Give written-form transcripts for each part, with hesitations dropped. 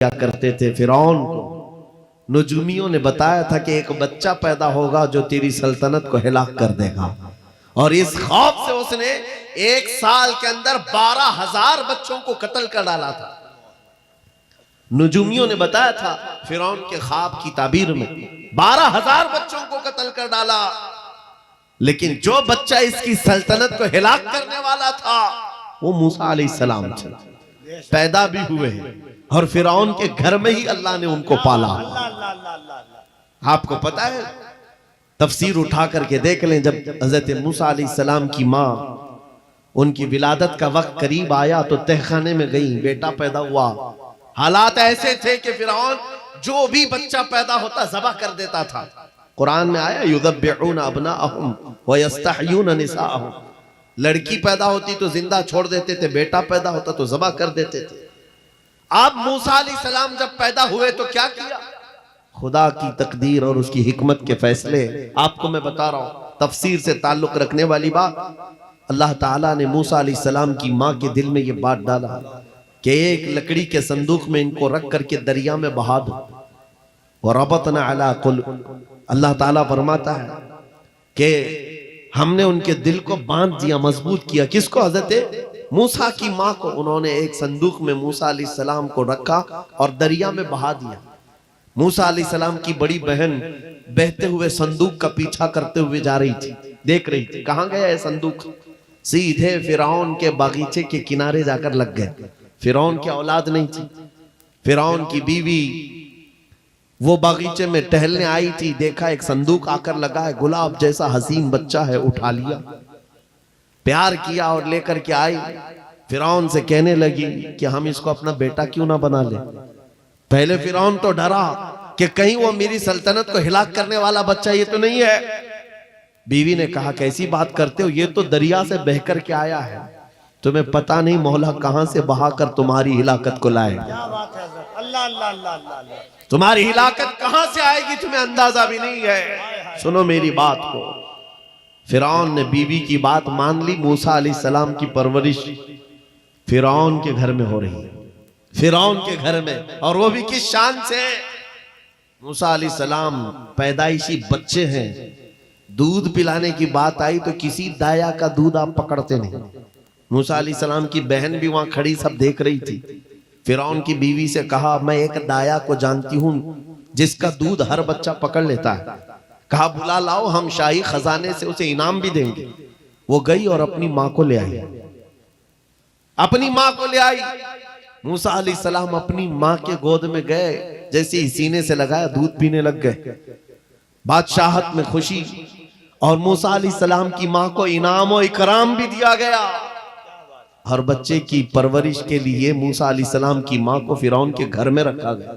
किया करते थे फिरौन को। नुजूमियों ने बताया था कि एक बच्चा पैदा होगा जो तेरी सल्तनत को हिलाक कर देगा, और इस खौफ से उसने 1 साल के अंदर 12,000 बच्चों को कत्ल कर डाला था। नुजूमियों ने बताया था फिरौन के ख्वाब की ताबीर में 12,000 बच्चों को कत्ल कर डाला, लेकिन जो बच्चा इसकी सल्तनत को हिलाक करने वाला था वो मूसा अलैहिस्सलाम थे। पैदा भी हुए और फिरौन के घर में ही अल्लाह ने उनको पाला। आपको पता है, तफसीर उठा करके देख लें, जब हजरत मूसा अलैहिस्सलाम की माँ, उनकी विलादत का वक्त करीब आया तो तहखाने में गई, बेटा पैदा हुआ। हालात ऐसे थे कि फिरौन जो भी बच्चा पैदा होता ज़बह कर देता था। कुरान में आया युज़ब्बिहूना अब्नाअहुम व यस्तहयूना निसाअहुम, लड़की पैदा होती तो जिंदा छोड़ देते थे, बेटा पैदा होता तो ज़बह कर देते थे। अब मूसा अलैहिस्सलाम जब पैदा हुए तो क्या किया? खुदा की तकदीर और उसकी हिकमत के फैसले आपको मैं बता रहा हूं, तफसीर से ताल्लुक रखने वाली बात। अल्लाह ताला ने मूसा अलैहिस्सलाम की माँ के दिल में ये बात डाला कि एक लकड़ी के संदूक में इनको रख करके दरिया में बहा दो। और रबतना अला कुलूब, अल्लाह ताला फरमाता है कि हमने उनके दिल को बांध दिया, मजबूत किया। किसको? हजरत मूसा की माँ को। उन्होंने एक संदूक में मूसा अलैहिस्सलाम को रखा और दरिया में बहा दिया। मूसा अलैहिस्सलाम की बड़ी बहन बहते हुए संदूक का पीछा करते हुए जा रही थी, देख रही थी कहां गया है संदूक। सीधे फिरौन के बागीचे के किनारे जाकर लग गए। फिरौन की औलाद नहीं थी, फिरौन की बीवी वो बागीचे में टहलने आई थी, देखा एक संदूक आकर लगा है, गुलाब जैसा हसीन बच्चा है, उठा लिया, प्यार किया और लेकर के आई। फिरौन से कहने लगी कि हम इसको अपना बेटा क्यों ना बना ले। पहले फिरौन तो डरा कि कहीं वो मेरी सल्तनत को हिलाक करने वाला बच्चा ये तो नहीं है। बीवी ने कहा कैसी बात करते हो, ये तो दरिया से बह कर के आया है, तुम्हें पता नहीं मौला कहां से बहाकर तुम्हारी हिलाकत को लाएगा। क्या बात है अल्लाह अल्लाह अल्लाह अल्लाह, तुम्हारी हिलाकत कहां से आएगी तुम्हें अंदाजा भी नहीं है। सुनो मेरी बात को। फिरौन ने बीवी की बात मान ली। मूसा अलैहिस्सलाम की परवरिश फिरौन के घर में हो रही है, फिरौन के घर में, और वो भी किस शान से। मूसा अलैहिस्सलाम पैदाइशी बच्चे हैं, दूध पिलाने की बात आई तो किसी दाया का दूध आप पकड़ते नहीं। मूसा अलैहिस्सलाम की बहन भी वहां खड़ी सब देख रही थी। फिरौन की बीवी से कहा मैं एक दाया को जानती हूं जिसका दूध हर बच्चा पकड़ लेता है, कहा बुला लाओ, हम शाही खजाने से उसे इनाम भी देंगे। वो गई और अपनी माँ को ले आई, अपनी माँ को ले आई। मूसा अलैहिस्सलाम अपनी माँ के गोद में गए, जैसे ही सीने से लगाया दूध पीने लग गए। बादशाहत में खुशी, और मूसा अलैहिस्सलाम की माँ को इनाम और इकराम भी दिया गया। हर बच्चे की परवरिश के लिए मूसा अलैहिस्सलाम की माँ को फिरौन के घर में रखा गया।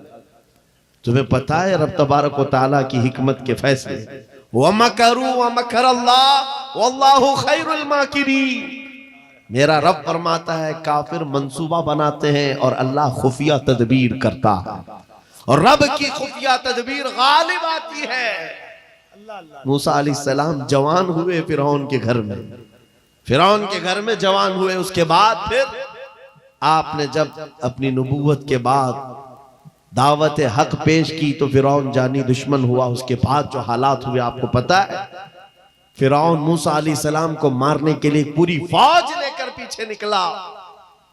तुम्हें पता है रब तबारक व तआला की हिकमत के फैसले। वमकरू वमकरल्लाह वल्लाहु खैरुल माकिरीन। मेरा रब फरमाता है काफिर मंसूबा बनाते हैं और अल्लाह खुफिया तदबीर करता है, और रब की खुफिया तदबीर गालिब आती है। मूसा अलैहिस्सलाम जवान हुए फिरौन के घर में, फिरौन के घर में जवान हुए। उसके बाद फिर आपने जब अपनी नबूवत के बाद दावत हक पेश की तो फिरौन जानी दुश्मन हुआ। उसके बाद जो हालात हुए आपको पता है। फिरौन मूसा अलैहिस्सलाम को मारने के लिए पूरी फौज लेकर पीछे निकला।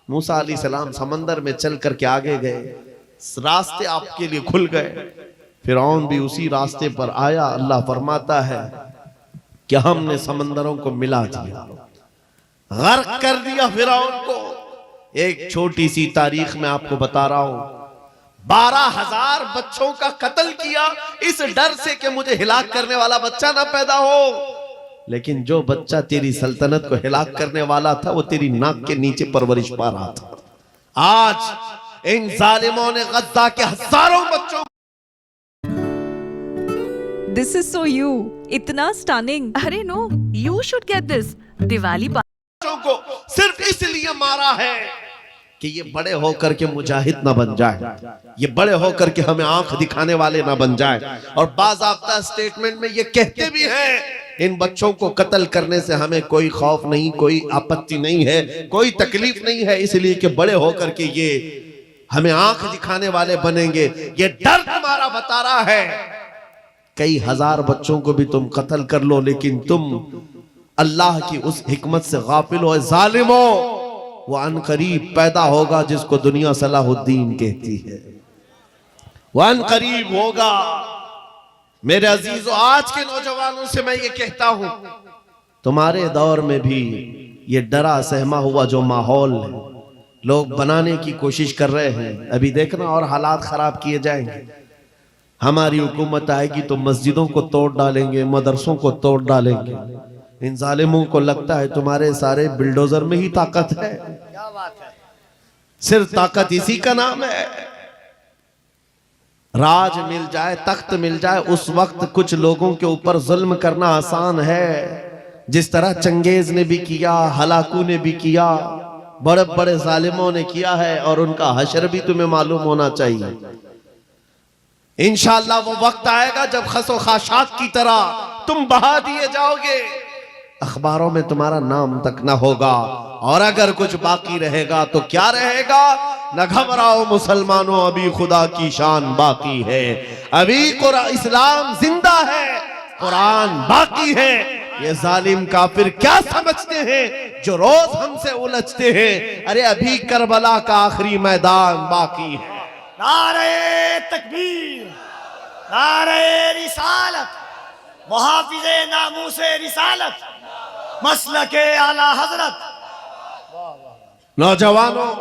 मूसा अलैहिस्सलाम समंदर में चल करके आगे गए, रास्ते आपके लिए खुल गए। फिरौन भी उसी रास्ते पर आया। अल्लाह फरमाता है कि हमने समंदरों को मिला दिया, गर्क कर दिया फिरौन को। एक छोटी सी तारीख में आपको बता रहा हूं, 12,000 बच्चों का कत्ल किया इस डर से कि मुझे हिलाक करने वाला बच्चा ना पैदा हो। लेकिन जो बच्चा तेरी सल्तनत को हिलाक करने वाला था वो तेरी नाक के नीचे परवरिश पा रहा था। आज इन जालिमों ने गद्दा के हजारों बच्चों। This is so you. इतना स्टनिंग। अरे no, you should get this. Diwali बच्चों को सिर्फ इसलिए मारा है कि ये बड़े होकर के मुजाहिद ना बन जाए, ये बड़े होकर के हमें आंख दिखाने वाले ना बन जाए। और बाज़ाब्ता स्टेटमेंट में ये कहते भी हैं इन बच्चों को कत्ल करने से हमें कोई खौफ नहीं, कोई आपत्ति नहीं है, कोई तकलीफ नहीं है, इसलिए कि बड़े होकर के ये हमें आंख दिखाने वाले बनेंगे। ये डर तुम्हारा बता रहा है। कई हजार बच्चों को भी तुम कत्ल कर लो, लेकिन तुम अल्लाह की उस हिकमत से गाफिल हो। जालिमो, वो अनकरीब पैदा होगा जिसको दुनिया सलाहुद्दीन कहती है, वो अनकरीब होगा। मेरे अजीजों, आज के नौजवानों से मैं ये कहता हूं, तुम्हारे दौर में भी ये डरा सहमा हुआ जो माहौल है, लोग बनाने की कोशिश कर रहे हैं। अभी देखना और हालात खराब किए जाएंगे। हमारी हुकूमत आएगी तो मस्जिदों को तोड़ डालेंगे, मदरसों को तोड़ डालेंगे। इन जालिमों को लगता है तुम्हारे सारे बिल्डोजर में ही ताकत है। क्या बात है। सिर्फ ताकत इसी का नाम है। राज मिल जाए, तख्त मिल जाए, उस वक्त कुछ लोगों के ऊपर जुल्म करना आसान है। जिस तरह चंगेज ने भी किया, हलाकू ने भी किया, बड़े बड़े जालिमों ने किया है, और उनका हशर भी तुम्हें मालूम होना चाहिए। इंशाअल्लाह वो वक्त आएगा जब खसो खाशात की तरह तुम बहा दिए जाओगे, अखबारों में तुम्हारा नाम तक ना होगा। और अगर कुछ बाकी रहेगा तो क्या रहेगा? न घबराओ मुसलमानों, अभी खुदा की शान बाकी है, अभी इस्लाम जिंदा है, कुरान बाकी है। ये जालिम काफिर क्या समझते हैं जो रोज हमसे उलझते हैं? अरे अभी करबला का आखिरी मैदान बाकी है। नारे तकबीर, नारे रिसालत, मुहाफिज़े नामूसे रिसालत, मसलके आला हजरत। नौजवानों,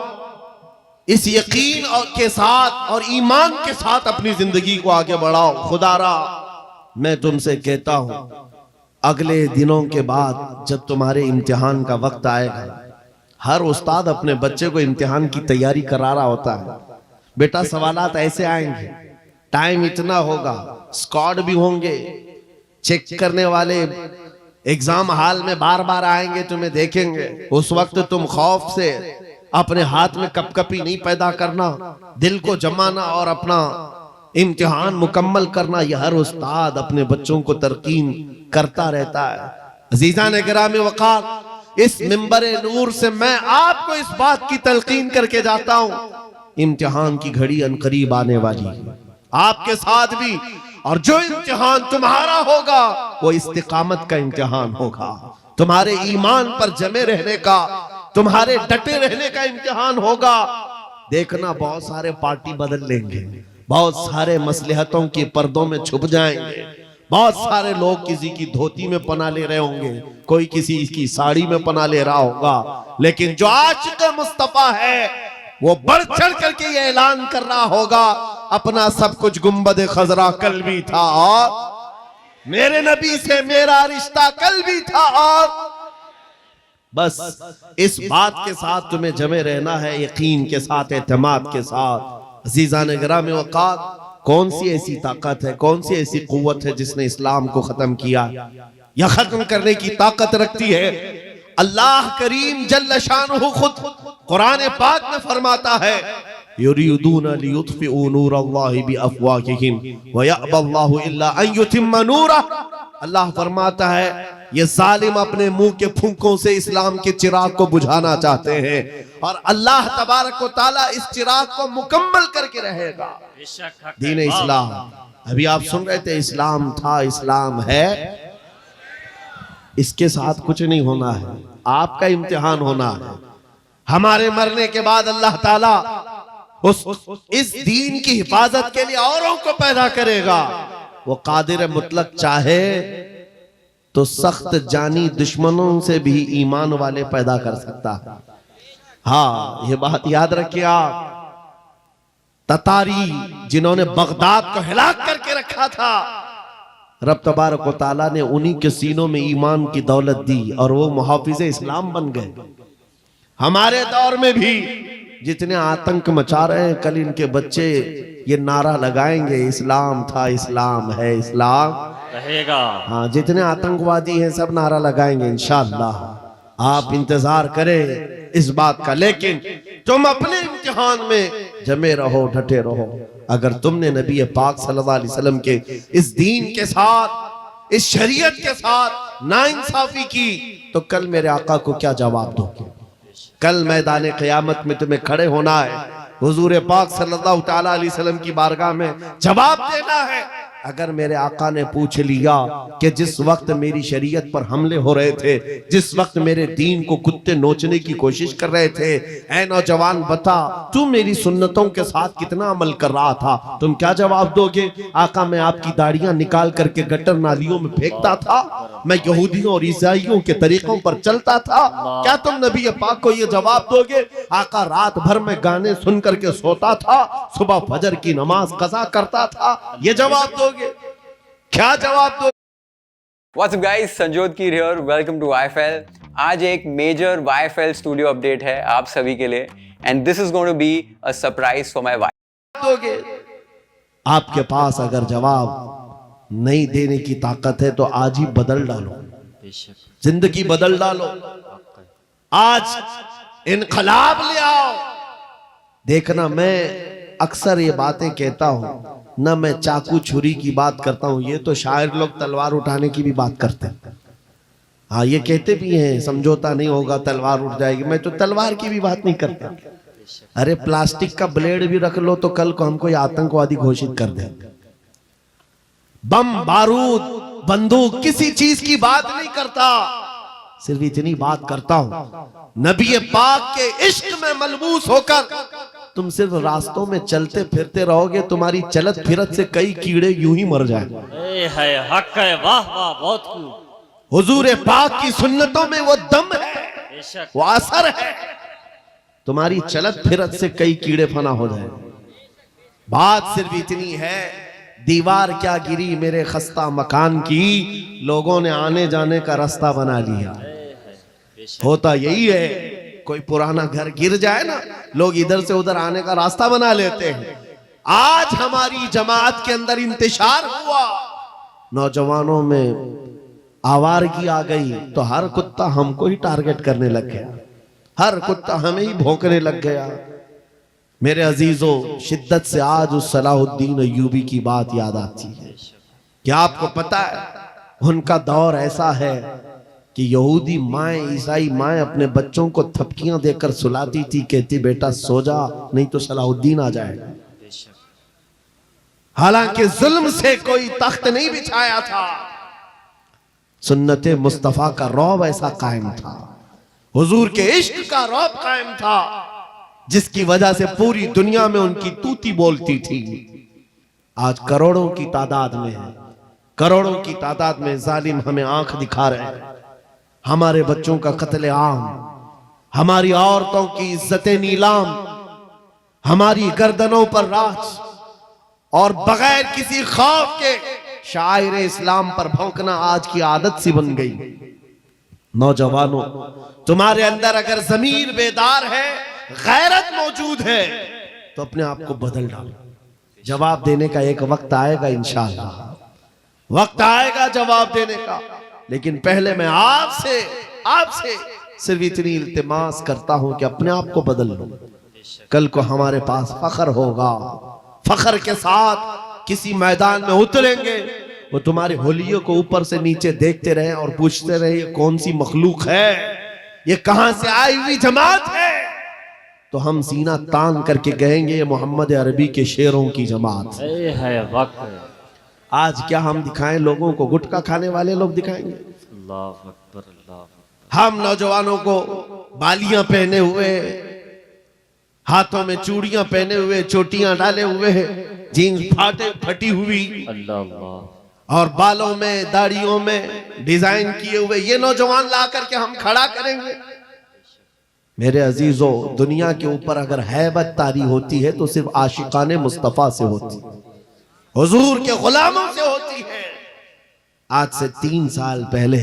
इस यकीन और के साथ और ईमान के साथ अपनी जिंदगी को आगे बढ़ाओ। खुदारा मैं तुमसे कहता हूं, अगले दिनों के बाद जब तुम्हारे इम्तिहान का वक्त आएगा, हर उस्ताद अपने बच्चे को इम्तिहान की तैयारी करा रहा होता है। बेटा सवालात ऐसे आएंगे, टाइम इतना होगा, स्क्वाड भी होंगे, चेक करने वाले एग्जाम हॉल में बार बार आएंगे, तुम्हें देखेंगे। उस वक्त तुम खौफ से अपने हाथ में कपकपी नहीं पैदा करना, दिल को जमाना और अपना इम्तिहान मुकम्मल करना। यह हर उस्ताद अपने बच्चों को तरकीन करता रहता है। अजीज़ान गिरामी वक़ार, इस मिंबर नूर से मैं आपको इस बात की तलकीन करके जाता हूं, इम्तिहान की घड़ी अनकरीब आने वाली है आपके साथ भी। और जो इम्तिहान तुम्हारा होगा वो इस्तिकामत का इम्तिहान होगा, तुम्हारे ईमान पर जमे रहने का, तुम्हारे डटे रहने का इम्तिहान होगा। देखना बहुत सारे पार्टी बदल लेंगे, बहुत सारे मसलहतों के पर्दों में छुप जाएंगे, बहुत सारे लोग किसी की धोती में पना ले रहे होंगे, कोई किसी की साड़ी में पना ले रहा होगा, लेकिन जो आशिक़ मुस्तफा है वो बढ़ चढ़ करके ये ऐलान कर रहा होगा, अपना सब कुछ गुंबद खजरा कल भी था और मेरे नबी से मेरा रिश्ता कल भी था। और बस इस बात के साथ तुम्हें जमे रहना है, यकीन के साथ, एतमाद के साथ। अज़ीज़ान गिरामी वक़ार, कौन सी ऐसी ताकत है, कौन सी ऐसी कुव्वत है जिसने इस्लाम को खत्म किया या खत्म करने की ताकत रखती है? अल्लाह करीम जल्ल शानुहु खुद कुरान पाक में फरमाता है, युरीदूना लियुत्फिउ नूरल्लाहि बिअफ़वाहिहिम व यअबल्लाहु इल्ला अन युतिम्मा नूरह। अल्लाह फरमाता है, ये जालिम अपने मुंह के फूंकों से इस्लाम के चिराग को बुझाना चाहते हैं, और अल्लाह तबारक व तआला इस चिराग को मुकम्मल करके रहेगा। दीन इस्लाम, अभी आप सुन रहे थे, इस्लाम था, इस्लाम है, इसके साथ कुछ नहीं होना है, आपका इम्तिहान होना है। हमारे मरने के बाद अल्लाह ताला इस दीन की हिफाजत के लिए औरों को पैदा करेगा। वो कादिर मुतलक चाहे तो सख्त जानी दुश्मनों से भी ईमान वाले पैदा कर सकता है। हाँ, ये बात याद रखिए आप। ततारी जिन्होंने बगदाद को हिलाक करके रखा था, रब तबारक व तआला ने उन्हीं के सीनों में ईमान की दौलत दी और वो मुहाफिज़े इस्लाम बन गए। हमारे दौर में भी जितने आतंक मचा रहे हैं, कल इनके बच्चे ये नारा लगाएंगे, इस्लाम था, इस्लाम है, इस्लाम रहेगा। हाँ, जितने आतंकवादी हैं सब नारा लगाएंगे इंशाअल्लाह। आप इंतजार करें इस बात का, लेकिन तुम अपने इम्तिहान में जमे रहो, डटे रहो। अगर तुमने नबी पाक सल्लल्लाहु अलैहि वसल्लम के इस दीन के साथ, इस शरीयत के साथ नाइंसाफी की, तो कल मेरे आका को क्या जवाब दोगे? कल मैदान क़यामत में तुम्हें खड़े होना है। हुजूर पाक सल्लल्लाहु तआला अलैहि वसल्लम की बारगाह में जवाब देना है। अगर मेरे आका ने पूछ लिया कि जिस वक्त मेरी शरीयत पर हमले हो रहे थे, जिस वक्त मेरे दीन को कुत्ते नोचने की कोशिश कर रहे थे, ऐ नौजवान बता तू मेरी सुन्नतों के साथ कितना अमल कर रहा था, तुम क्या जवाब दोगे? आका मैं आपकी दाढ़ियां निकाल करके गटर नालियों में फेंकता था, मैं यहूदियों और ईसाइयों के तरीकों पर चलता था, क्या तुम नबी पाक को ये जवाब दोगे? आका रात भर में गाने सुन करके सोता था, सुबह फजर की नमाज कज़ा करता था, ये जवाब दोगे? क्या जवाब दो? What's up guys, Sanjyot Keer here, welcome to YFL। आज एक मेजर YFL स्टूडियो अपडेट है आप सभी के लिए and this is going to be a surprise for my wife। दोगे? आपके पास अगर जवाब नहीं देने की ताकत है तो आज ही बदल डालो, जिंदगी बदल डालो, आज इनकलाब ले आओ। देखना मैं अक्सर ये बातें कहता हूं ना, मैं चाकू छुरी की बात करता हूं, ये तो शायर लोग तलवार उठाने की भी बात करते हैं। हाँ ये कहते भी हैं समझौता नहीं होगा तलवार उठ जाएगी, मैं तो तलवार की भी बात नहीं करता। अरे प्लास्टिक का ब्लेड भी रख लो तो कल को हमको ये आतंकवादी घोषित कर दे। बम बारूद बंदूक किसी चीज की बात नहीं करता, सिर्फ इतनी बात करता हूं नबी पाक के इश्क में मलबूस होकर तुम सिर्फ रास्तों में चलते फिरते रहोगे, तुम्हारी चलत फिरत से कई कीड़े यूं ही मर जाएंगे। हक है, वाह वाह, बहुत खूब। हुजूर पाक की सुन्नतों में वो दम है, वो असर है, तुम्हारी चलत फिरत से कई कीड़े फना हो जाए। बात सिर्फ इतनी है, दीवार क्या गिरी मेरे खस्ता मकान की, लोगों ने आने जाने का रास्ता बना लिया। होता यही है, कोई पुराना घर गिर जाए ना, लोग इधर से उधर आने का रास्ता बना लेते हैं। आज हमारी जमात के अंदर इंतशार हुआ, नौजवानों में आवारगी आ गई तो हर कुत्ता हमको ही टारगेट करने लग गया, हर कुत्ता हमें ही भौंकने लग गया। मेरे अजीजों, शिद्दत से आज उस सलाहुद्दीन अय्यूबी की बात याद आती है। क्या आपको पता है उनका दौर ऐसा है कि यहूदी माएँ ईसाई माएँ अपने बच्चों को थपकियां देकर सुलाती थी, कहती बेटा सो जा नहीं तो सलाहुद्दीन आ जाएगा। हालांकि जुल्म से कोई तख्त नहीं बिछाया था, सुन्नते मुस्तफा का रौब ऐसा कायम था, हुजूर के इश्क का रौब कायम था, जिसकी वजह से पूरी दुनिया में उनकी तूती बोलती थी। आज करोड़ों की तादाद में है, करोड़ों की तादाद में जालिम हमें आंख दिखा रहे हैं, हमारे बच्चों का कत्ले आम, हमारी औरतों की इज्जतें नीलाम, हमारी गर्दनों पर राज, और बगैर किसी खौफ के शायर इस्लाम पर भौंकना आज की आदत सी बन गई। नौजवानों, तुम्हारे अंदर अगर ज़मीर बेदार है, गैरत मौजूद है, तो अपने आप को बदल डालो। जवाब देने का एक वक्त आएगा, इंशाअल्लाह वक्त आएगा जवाब देने का, लेकिन पहले मैं आपसे सिर्फ इतनी इल्तिमास करता हूं कि अपने आप को बदल लो। कल को हमारे पास फख्र होगा, फख्र के साथ किसी मैदान में उतरेंगे, वो तुम्हारे होलियों को ऊपर से नीचे देखते रहे और पूछते रहे ये कौन सी मखलूक है, ये कहां से आई हुई जमात है, तो हम सीना तान करके कहेंगे ये मोहम्मद अरबी के शेरों की जमात है। वक्त आज क्या हम दिखाएं लोगों को? गुटखा खाने वाले लोग दिखाएंगे। अल्लाह अकबर, अल्लाह। हम नौजवानों को बालियां पहने हुए, हाथों में चूड़ियां पहने हुए, चोटियां डाले हुए, जीन्स फटी हुई, अल्लाह अल्लाह, और बालों में दाढ़ियों में डिजाइन किए हुए ये नौजवान ला करके हम खड़ा करेंगे। मेरे अजीजों, दुनिया के ऊपर अगर हैबत तारी होती है तो सिर्फ आशिकाने मुस्तफा से होती है, हुजूर के गुलामों से होती है। आज से 3 साल पहले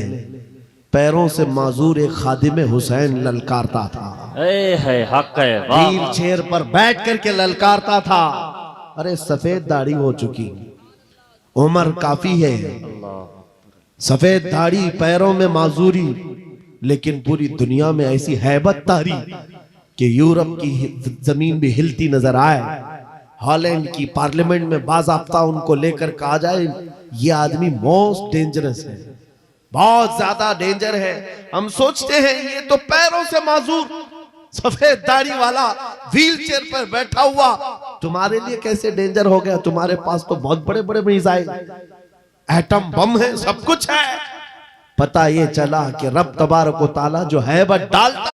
पैरों से माजूर एक खादिम हुसैन ललकारता था, है हक है, वाह व्हील चेयर पर बैठ करके ललकारता था। अरे सफेद दाढ़ी हो चुकी, उम्र काफी है, सफेद दाढ़ी, पैरों में माजूरी, लेकिन पूरी दुनिया में ऐसी हैबत तारी कि यूरोप की जमीन भी हिलती नजर आए। हॉलैंड की पार्लियामेंट में बाज़ाब्ता उनको लेकर कहा जाए ये आदमी मोस्ट डेंजरस है, बहुत ज्यादा डेंजर है। हम सोचते हैं ये तो पैरों से माजूर सफेद दाढ़ी वाला व्हील चेयर पर बैठा हुआ, तुम्हारे लिए कैसे डेंजर हो गया? तुम्हारे पास तो बहुत बड़े बड़े मिसाइल, एटम बम है, सब कुछ है। पता ये चला कि रब तबारक व तआला जो है वह डालता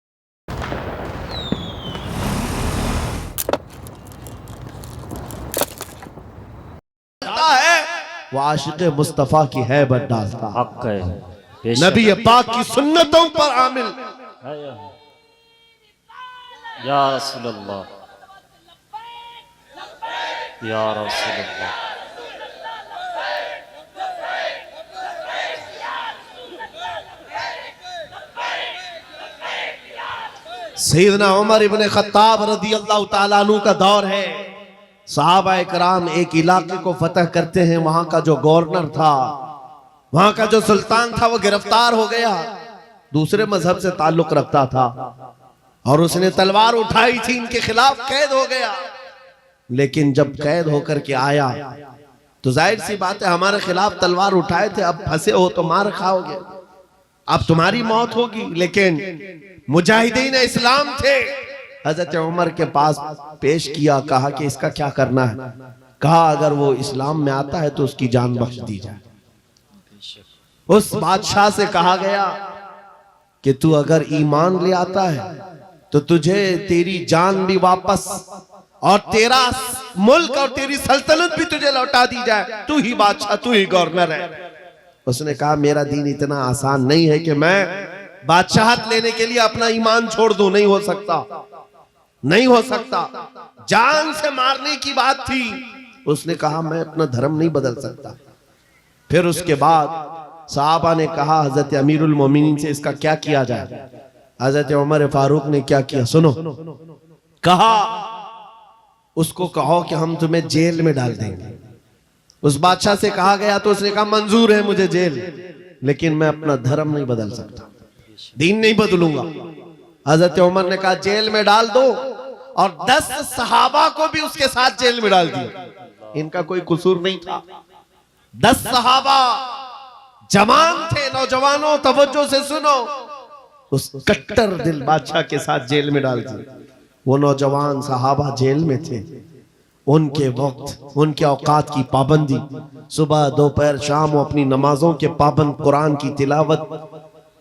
है, वो आशिक मुस्तफा की है वह डालता। हक है बेशक नबी पाक की सुन्नतों पर आमिल। है या रसूल अल्लाह, या रसूल अल्लाह। सैयदना उमर इब्ने खत्ताब रदी अल्लाह ताला अन्हु का दौर है। सहाबा इकराम एक इलाके को फतह करते हैं। वहां का जो गवर्नर था, वहां का जो सुल्तान था, वो गिरफ्तार हो गया। दूसरे मजहब से ताल्लुक रखता था और उसने तलवार उठाई थी, इनके खिलाफ कैद हो गया। लेकिन जब कैद होकर के आया तो जाहिर सी बात है, हमारे खिलाफ तलवार उठाए थे, अब फंसे हो तो मार खाओगे, अब तुम्हारी मौत होगी। लेकिन मुजाहिदीन इस्लाम थे, हजरत उमर के पास पेश किया, कहा कि इसका क्या करना है? कहा अगर वो इस्लाम में आता है तो उसकी जान बख्श दी जाए। उस बादशाह से कहा गया कि तू अगर ईमान ले आता है तो तुझे तेरी जान भी वापस और तेरा मुल्क और तेरी सल्तनत भी तुझे लौटा दी जाए, तू ही बादशाह, तू ही गवर्नर है। उसने कहा मेरा दीन इतना आसान नहीं है कि मैं बादशाहत लेने के लिए अपना ईमान छोड़ दूं, नहीं हो सकता, नहीं हो सकता। जान से मारने की बात थी। उसने कहा मैं अपना धर्म नहीं बदल सकता। फिर उसके बाद साहबा ने कहा हजरत अमीरुल मोमिनीन से इसका क्या किया जाए? हजरत उमर फारूक ने क्या किया सुनो, कहा उसको कहो कि हम तुम्हें जेल में डाल देंगे। उस बादशाह से कहा गया तो उसने कहा मंजूर है मुझे जेल, लेकिन मैं अपना धर्म नहीं बदल सकता, दीन नहीं बदलूंगा। हजरत उमर ने कहा जेल में डाल दो, और 10 सहाबा को भी उसके साथ जेल में डाल दिया। इनका कोई कसूर नहीं था। 10 सहाबा जवान थे। नौजवानों तवज्जो से सुनो, उस कट्टर दिल बादशाह के साथ जेल में डाल दिया। वो नौजवान सहाबा जेल में थे। उनके वक्त, उनके औकात की पाबंदी, सुबह दोपहर शाम वो अपनी नमाजों के पाबंद, कुरान की तिलावत,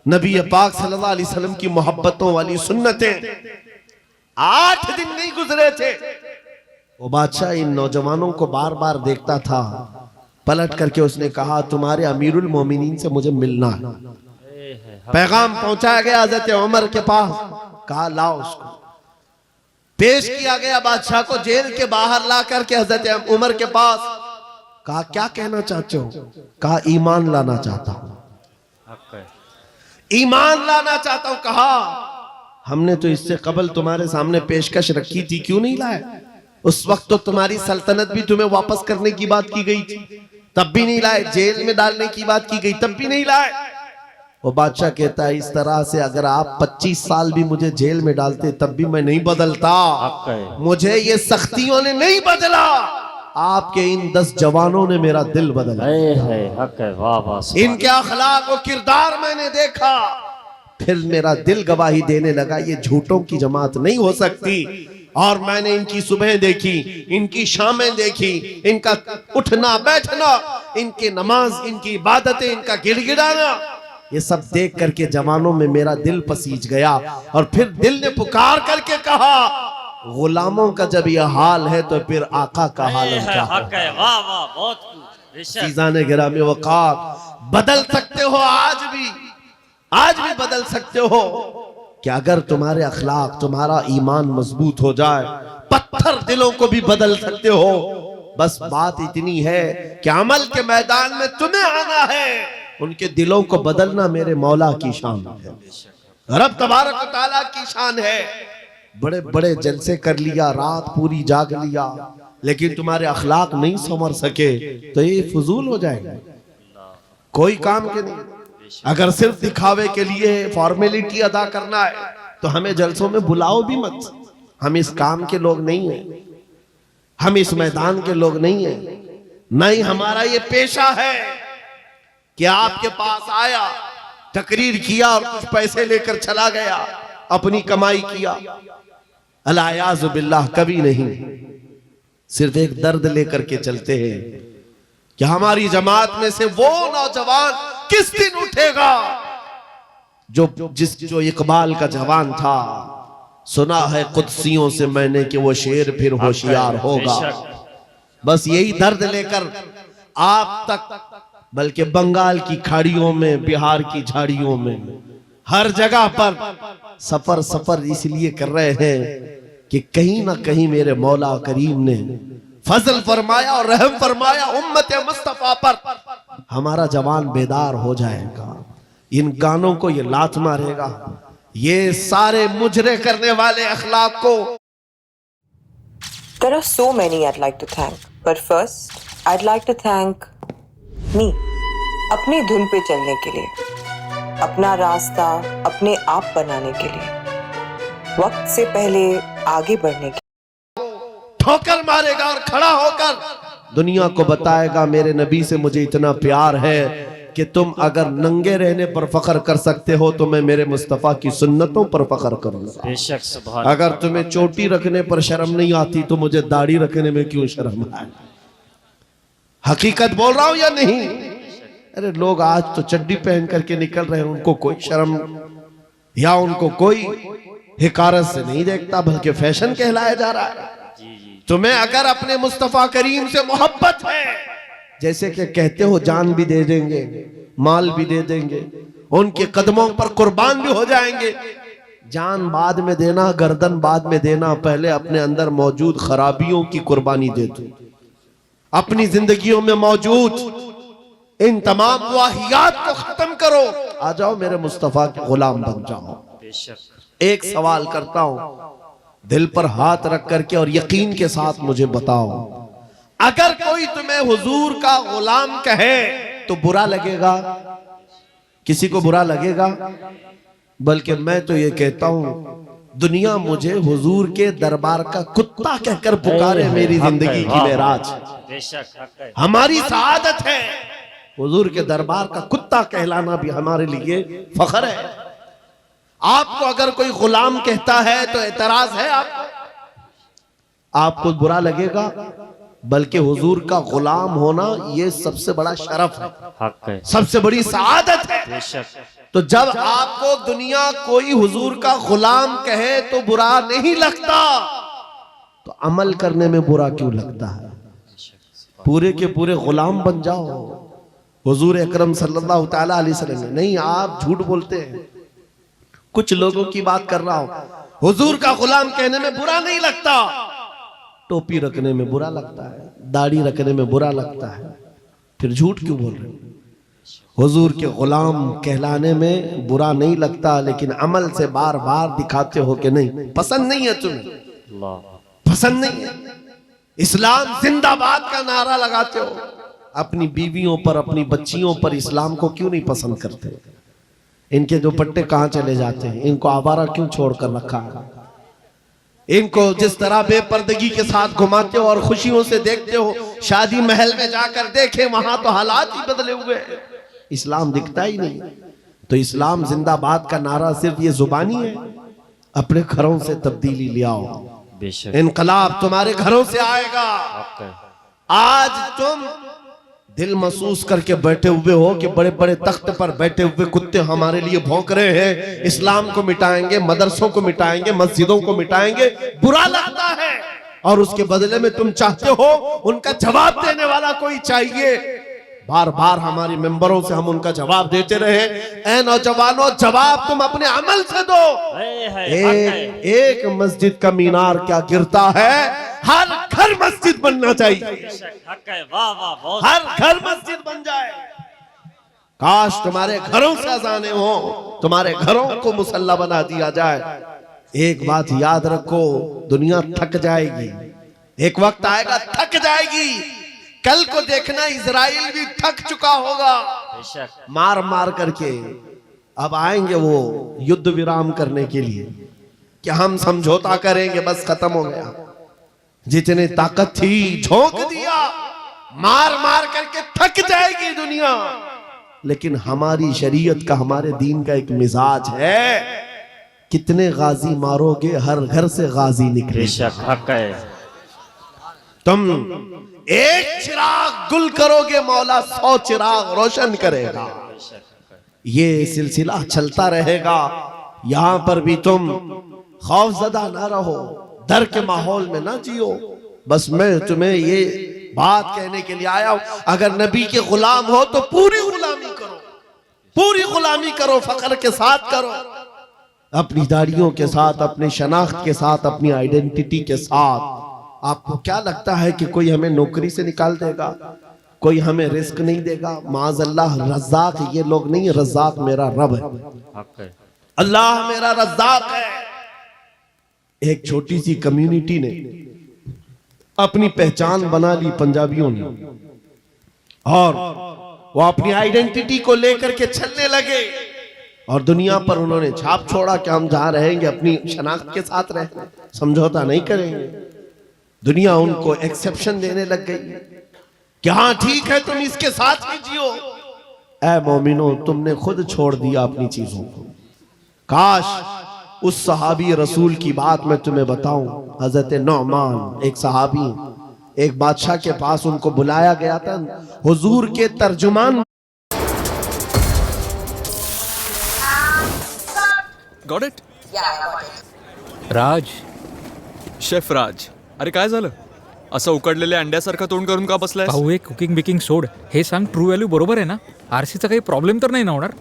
नबी पाक सल्लल्लाहु अलैहि वसल्लम की मोहब्बतों वाली सुन्नतें। 8 दिन नहीं गुजरे थे, वो बादशाह इन नौजवानों को बार बार देखता था। पलट करके उसने कहा तुम्हारे अमीरुल मोमिनीन से मुझे मिलना है। पैगाम पहुंचाया गया हजरत उमर के पास। कहा लाओ उसको। पेश किया गया बादशाह को, जेल के बाहर ला करके हजरत उमर के पास। कहा क्या कहना चाहते हो? कहा ईमान लाना चाहता हूं, हक है ईमान लाना चाहता हूं। कहा हमने तो इससे कबल तुम्हारे सामने पेशकश रखी थी, क्यों नहीं लाए? उस वक्त तो तुम्हारी सल्तनत भी तुम्हें वापस करने की बात की गई थी, तब भी नहीं लाए। जेल में डालने की बात की गई, तब भी नहीं लाए। वो बादशाह कहता है इस तरह से अगर आप 25 साल भी मुझे जेल में डालते तब भी मैं नहीं बदलता। हक है मुझे ये सख्तियों ने नहीं बदला, आपके इन 10 जवानों ने मेरा दिल बदला। है हक है। वाह वाह। इनके अखलाक और किरदार मैंने देखा, फिर मेरा दिल गवाही देने लगा ये झूठों की जमात नहीं हो सकती। और मैंने इनकी सुबह देखी, इनकी शामें देखी, इनका उठना बैठना, इनकी नमाज, इनकी इबादतें, इनका गिड़गिड़ाना, ये सब देख करके जवानों में मेरा दिल पसीज गया। और फिर दिल ने पुकार करके कहा गुलामों का जब यह हाल है तो फिर आका का हाल क्या हक है। वाह वाह बहुत खूब। चीज़ाने गिरामी वक़ार बदल सकते हो, आज भी बदल सकते हो कि अगर तुम्हारे अखलाक, तुम्हारा ईमान मजबूत हो जाए, पत्थर दिलों को भी बदल सकते हो। बस बात इतनी है कि अमल के मैदान में तुम्हें आना है, उनके दिलों को बदलना मेरे मौला की शान है, रब तबारक व तआला की शान है। बड़े बड़े जलसे कर लिया, रात पूरी जाग लिया, लेकिन तुम्हारे अखलाक नहीं संवर सके तो ये फजूल हो जाएगा, कोई काम के नहीं। अगर सिर्फ दिखावे के लिए फॉर्मेलिटी अदा करना है तो हमें जलसों में बुलाओ भी मत। हम इस काम के लोग नहीं हैं, हम इस मैदान के लोग नहीं हैं। नहीं, हमारा ये पेशा है कि आपके पास आया, तकरीर किया और कुछ पैसे लेकर चला गया, अपनी कमाई किया। अलायाज़ु बिल्लाह कभी नहीं, सिर्फ एक दर्द लेकर के चलते हैं कि हमारी जमात में से वो नौजवान किस दिन उठेगा जो इकबाल का जवान था। सुना है कुदसियों से मैंने कि वो शेर फिर होशियार होगा। बस यही दर्द लेकर आप तक, बल्कि बंगाल की खाड़ियों में, बिहार की झाड़ियों में, हर जगह पर सफर इसलिए कर रहे हैं कि कहीं ना कहीं मेरे मौला करीम ने फजल फरमाया और रहम फरमाया उम्मत मुस्तफा पर। हमारा जवान बेदार हो जाएगा, इन गानों को ये लात मारेगा, ये सारे मुजरे करने वाले अखलाक को। There are so many I'd like to thank, but first I'd like to thank me. अपनी धुन पे चलने के लिए, अपना रास्ता अपने आप बनाने के लिए, वक्त से पहले आगे बढ़ने के लिए। ठोकर मारेगा और खड़ा होकर दुनिया को बताएगा मेरे नबी से मुझे इतना प्यार है कि तुम अगर नंगे रहने पर फख्र कर सकते हो तो मैं मेरे मुस्तफ़ा की सुन्नतों पर फख्र करूंगा। बेशक सुभान। अगर तुम्हें चोटी रखने पर शर्म नहीं आती तो मुझे दाढ़ी रखने में क्यों शर्म आए? हकीकत बोल रहा हूं या नहीं? अरे लोग आज तो चड्डी पहन करके निकल रहे हैं, उनको कोई शर्म या उनको कोई हिकारत से नहीं देखता, बल्कि फैशन कहलाया जा रहा है। तुम्हें अगर अपने मुस्तफ़ा करीम से मोहब्बत है, जैसे कि कहते हो जान भी दे देंगे, माल भी दे देंगे, उनके कदमों पर कुर्बान भी हो जाएंगे। जान बाद में देना, गर्दन बाद में देना, पहले अपने अंदर मौजूद खराबियों की कुर्बानी दे दो। अपनी जिंदगियों में मौजूद इन तमाम वाहियात को खत्म करो, आ जाओ मेरे मुस्तफ़ा के गुलाम बन जाओ। बेशक। एक सवाल करता हूं, दिल पर हाथ रख करके और यकीन के साथ मुझे बताओ, अगर कोई तुम्हें हुजूर का गुलाम कहे तो बुरा लगेगा? किसी को बुरा लगेगा? बल्कि मैं तो ये कहता हूं, दुनिया मुझे हुजूर के दरबार का कुत्ता कहकर पुकारे, मेरी जिंदगी की मेराज। बेशक। हमारी सआदत है, हुजूर के दरबार का कुत्ता कहलाना भी हमारे लिए फख्र है। आपको अगर कोई गुलाम कहता है तो एतराज है आपको बुरा लगेगा? बल्कि हुजूर का गुलाम होना ये सबसे बड़ा शरफ है, हक है, सबसे बड़ी सआदत है। बेशक। तो जब आपको दुनिया कोई हुजूर का गुलाम कहे तो बुरा नहीं लगता, तो अमल करने में बुरा क्यों लगता है? पूरे के पूरे गुलाम बन जाओ हुजूर अकरम सल्लल्लाहु तआला अलैहि वसल्लम ने। नहीं, आप झूठ बोलते हैं। कुछ लोगों की बात कर रहा हूं, हुजूर का गुलाम कहने में बुरा नहीं लगता, टोपी रखने में बुरा लगता है, दाढ़ी रखने में बुरा लगता है, फिर झूठ क्यों बोल रहे हो? हुजूर के गुलाम कहलाने में बुरा नहीं लगता, लेकिन अमल से बार बार दिखाते हो कि नहीं, पसंद नहीं है तुम्हें, पसंद नहीं है। इस्लाम जिंदाबाद का नारा लगाते हो, अपनी बीवियों पर, अपनी बच्चियों पर इस्लाम को क्यों नहीं पसंद करते? इनके दुपट्टे कहां चले जाते हैं? इनको आवारा क्यों छोड़कर रखा है? इनको जिस तरह बेपर्दगी के साथ घुमाते हो और खुशियों से देखते हो, शादी महल में जाकर देखे वहां तो हालात ही बदले हुए हैं, इस्लाम दिखता ही नहीं। तो इस्लाम जिंदाबाद का नारा सिर्फ ये जुबानी है? अपने घरों से तब्दीली ले आओ, बेशक। इनकलाब तुम्हारे घरों से आएगा। आज तुम दिल महसूस करके बैठे हुए हो कि बड़े बड़े तख्त पर बैठे हुए कुत्ते हमारे लिए भौंक रहे हैं, इस्लाम को मिटाएंगे, मदरसों को मिटाएंगे, मस्जिदों को मिटाएंगे, बुरा लगता है। और उसके बदले में तुम चाहते हो उनका जवाब देने वाला कोई चाहिए। बार बार हमारी मेंबरों से हम उनका जवाब देते रहे। ऐ नौजवानों, जवाब तुम अपने अमल से दो। एक मस्जिद का मीनार क्या गिरता है, हर घर मस्जिद बनना चाहिए, हर घर मस्जिद बन जाए। काश तुम्हारे घरों से अजाने हो, तुम्हारे घरों को मुसल्ला बना दिया जाए। एक बात याद रखो, दुनिया थक जाएगी, एक वक्त आएगा थक जाएगी। कल को देखना इजराइल भी थक चुका होगा मार मार करके। अब आएंगे वो युद्ध विराम करने के लिए कि हम समझौता करेंगे, बस खत्म हो गया। जितने ताकत थी झोंक दिया, मार मार करके थक जाएगी दुनिया। लेकिन हमारी शरीयत का, हमारे दीन का एक मिजाज है कितने गाजी मारोगे, हर घर से गाजी निकले। बेशक हक है। तुम एक चिराग गुल करोगे, मौला 100 चिराग रोशन करेगा। ये सिलसिला चलता रहेगा। यहां पर भी तुम खौफजदा ना रहो, डर के माहौल में ना जियो। बस मैं तुम्हें ये बात कहने के लिए आया हूं, अगर नबी के गुलाम हो तो पूरी गुलामी करो, पूरी गुलामी करो, फख्र के साथ करो, अपनी दाढ़ियों के साथ, अपनी शनाख्त के साथ, अपनी आइडेंटिटी के साथ। आपको क्या लगता है कि कोई हमें नौकरी से निकाल देगा, कोई हमें रिस्क नहीं देगा? माज़अल्लाह रज़्ज़ाक़ ये लोग नहीं, रज़्ज़ाक़ मेरा रब है, हक है। अल्लाह मेरा रज़्ज़ाक़ है। एक छोटी सी कम्युनिटी ने अपनी पहचान बना ली पंजाबियों ने, और वो अपनी आइडेंटिटी को लेकर के चलने लगे और दुनिया पर उन्होंने छाप छोड़ा कि हम जहां रहेंगे अपनी शनाख्त के साथ रहेंगे, समझौता नहीं करेंगे। दुनिया उनको एक्सेप्शन देने लग गई कि हाँ ठीक है, तुम इसके साथ ही जियो। ऐ मोमिनो, तुमने खुद छोड़ दिया अपनी चीजों को। काश उस सहाबी रसूल की बात मैं तुम्हें बताऊं। हजरत नौमान एक सहाबी, एक बादशाह के पास उनको बुलाया गया था, हुजूर के तर्जुमान। Got it? Raj, chef Raj. अरे काय झालं? असं उकडलेल्या अंड्यासारखं तोंड करून का बसलायस? भाऊ हे कुकिंग बिकिंग सोड, हे सांग ट्रू व्हॅल्यू बरोबर आहे ना? आरसीचा काही प्रॉब्लेम तर नाही ना होणार?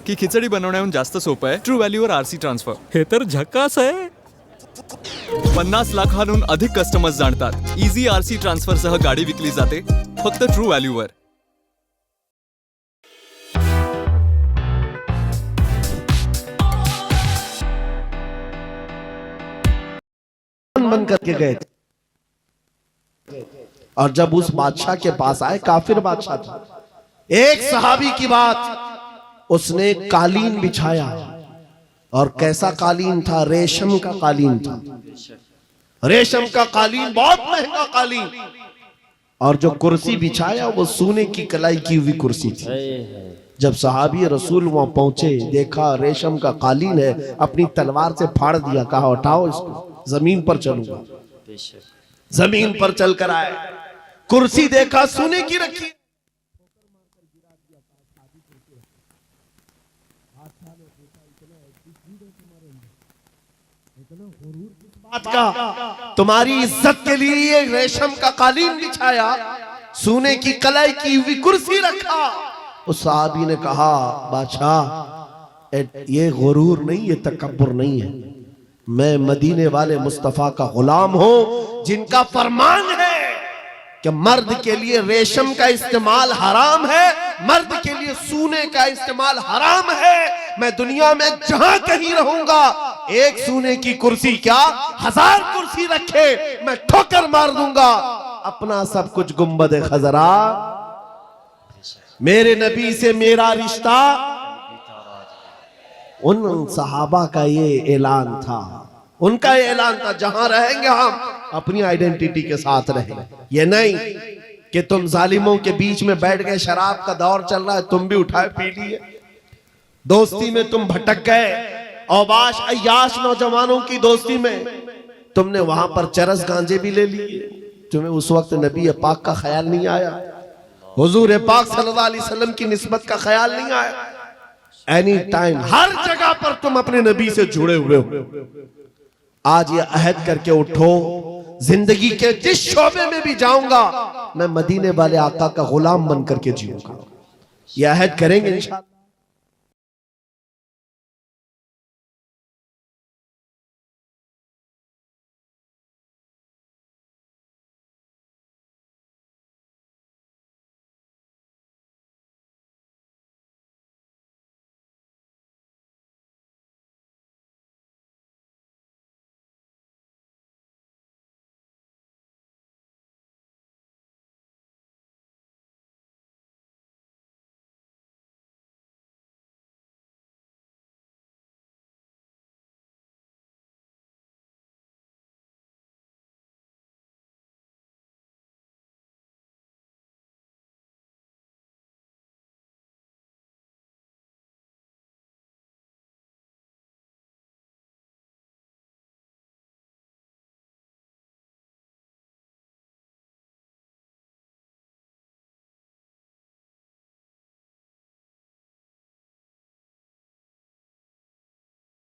की खिचडी बनवण्याहून जास्त सोपं आहे ट्रू व्हॅल्यूवर आरसी ट्रान्सफर. हे तर झकास आहे. 50 लाखांहून अधिक कस्टमर्स जाणतात इझी आरसी ट्रान्सफर सह गाडी विकली जाते फक्त ट्रू व्हॅल्यूवर. बन करके गए थे, और जब उस बादशाह के पास आए, काफिर बादशाह था, एक सहाबी की बात, उसने कालीन बिछाया, और कैसा कालीन था? रेशम का कालीन था। रेशम का कालीन, बहुत महंगा कालीन, और जो कुर्सी बिछाया वो सोने की कलाई की हुई कुर्सी थी। जब सहाबी रसूल वहां पहुंचे, देखा रेशम का कालीन है, अपनी तलवार से फाड़ दिया, कहा उठाओ इसको, जमीन पर चलूंगा। जमीन पर चलकर आए, कुर्सी देखा सोने की रखी, बात का तुम्हारी इज्जत के लिए ये रेशम का कालीन बिछाया, सोने की कलाई की हुई कुर्सी रखा। उस साहबी ने कहा, बादशाह ये गुरूर नहीं, ये तकब्बुर नहीं है, मैं मदीने वाले मुस्तफा का गुलाम हूं, जिनका फरमान है कि मर्द के लिए रेशम का इस्तेमाल हराम है, मर्द के लिए सोने का इस्तेमाल हराम है। मैं दुनिया में जहां कहीं रहूंगा, एक सोने की कुर्सी क्या 1000 कुर्सी रखे, मैं ठोकर मार दूंगा। अपना सब कुछ गुंबद खजरा, मेरे नबी से मेरा रिश्ता। उन सहाबा का ये ऐलान था, उनका ये ऐलान था, जहां रहेंगे हम अपनी आइडेंटिटी के साथ रहेंगे। ये नहीं कि तुम जालिमों के बीच में बैठ गए, शराब का दौर चल रहा है, तुम भी उठाए पी लिए, दोस्ती में तुम भटक गए, औबाश अय्याश नौजवानों की दोस्ती में तुमने वहां पर चरस गांजे भी ले लिए, तुम्हें उस वक्त नबी पाक का ख्याल नहीं आया, हुजूर पाक सल्लल्लाहु अलैहि वसल्लम की निस्बत का ख्याल नहीं आया। एनी टाइम हर जगह पर तुम अपने नबी से जुड़े हुए हो। आज ये अहद करके उठो, जिंदगी के जिस शोबे में भी जाऊंगा मैं मदीने वाले आका का गुलाम बन करके जीऊंगा। ये अहद करेंगे इंशाअल्लाह।